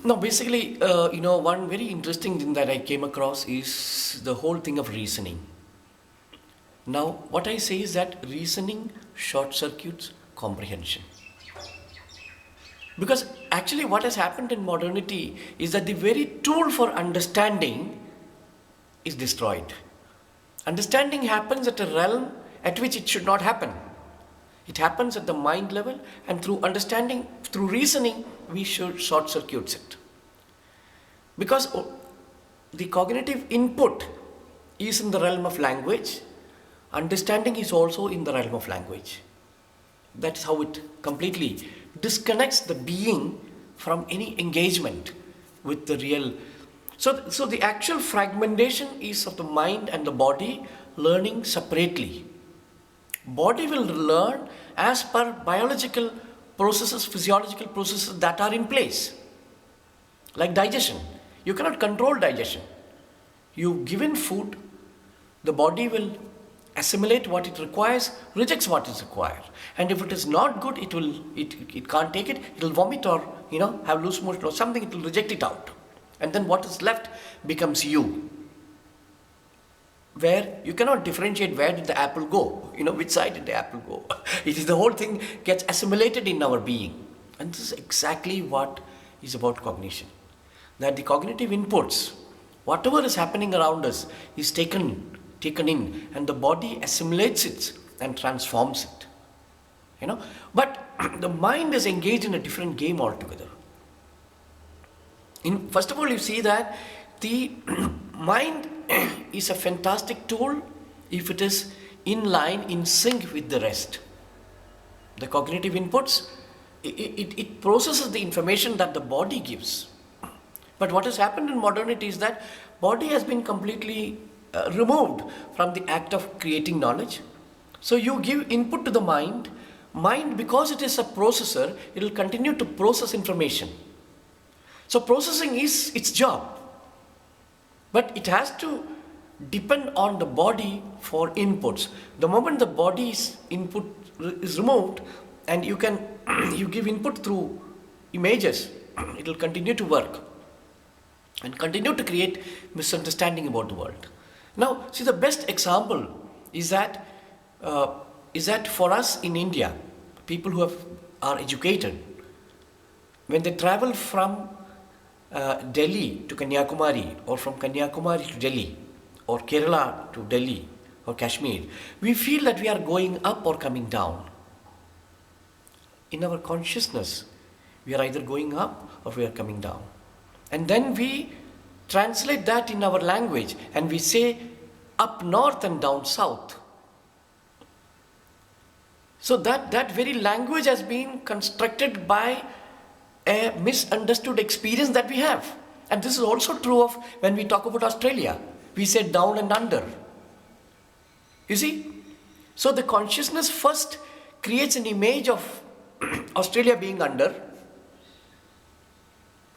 No, basically, one very interesting thing that I came across is the whole thing of reasoning. Now, what I say is that reasoning short circuits comprehension. Because actually, what has happened in modernity is that the very tool for understanding is destroyed. Understanding happens at a realm at which it should not happen. It happens at the mind level, and through understanding, through reasoning, we should short circuits it. Because the cognitive input is in the realm of language, understanding is also in the realm of language. That is how it completely disconnects the being from any engagement with the real. So the actual fragmentation is of the mind and the body learning separately. Body will learn as per biological processes, physiological processes that are in place. Like digestion. You cannot control digestion. You given food, the body will assimilate what it requires, rejects what is required. And if it is not good, it can't take it, it will vomit or have loose motion or something, it will reject it out. And then what is left becomes you. Where you cannot differentiate where did the apple go, which side did the apple go. It is the whole thing gets assimilated in our being. And this is exactly what is about cognition. That the cognitive inputs, whatever is happening around us, is taken in, and the body assimilates it and transforms it. But the mind is engaged in a different game altogether. First of all, you see that the mind is a fantastic tool if it is in line, in sync with the rest. The cognitive inputs, it processes the information that the body gives. But what has happened in modernity is that body has been completely removed from the act of creating knowledge. So you give input to the mind. Mind, because it is a processor, it will continue to process information. So processing is its job. But it has to depend on the body for inputs. The moment the body's input is removed and you give input through images, it will continue to work and continue to create misunderstanding about the world. Now, see, the best example is that for us in India, people who are educated, when they travel from Delhi to Kanyakumari, or from Kanyakumari to Delhi, or Kerala to Delhi, or Kashmir, we feel that we are going up or coming down. In our consciousness, we are either going up or we are coming down. And then we translate that in our language and we say up north and down south. So that very language has been constructed by a misunderstood experience that we have. And this is also true of when we talk about Australia. We say down and under. You see? So the consciousness first creates an image of Australia being under,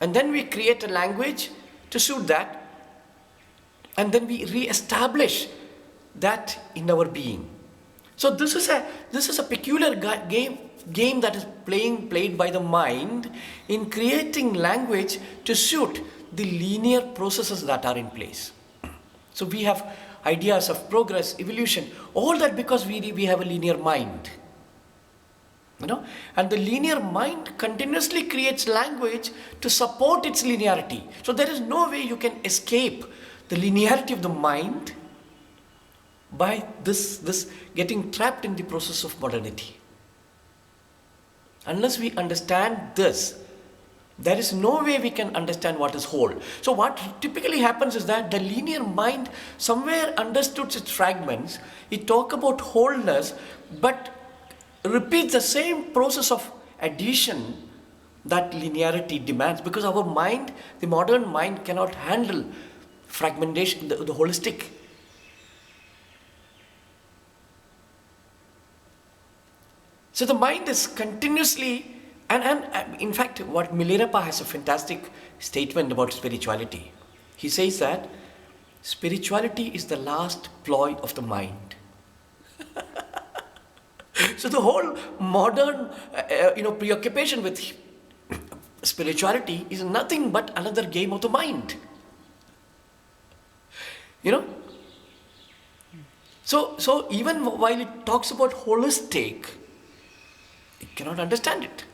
and then we create a language to suit that, and then we re-establish that in our being. So this is a peculiar game that is played by the mind in creating language to suit the linear processes that are in place. So we have ideas of progress, evolution, all that because we have a linear mind. And the linear mind continuously creates language to support its linearity. So there is no way you can escape the linearity of the mind by this getting trapped in the process of modernity. Unless we understand this, there is no way we can understand what is whole. So what typically happens is that the linear mind somewhere understood its fragments. It talks about wholeness, but repeats the same process of addition that linearity demands, because our mind, the modern mind, cannot handle fragmentation, the holistic. So the mind is continuously, and in fact, what Milarepa has a fantastic statement about spirituality. He says that spirituality is the last ploy of the mind. So the whole modern, preoccupation with spirituality is nothing but another game of the mind. You know? So even while it talks about holistic, you cannot understand it.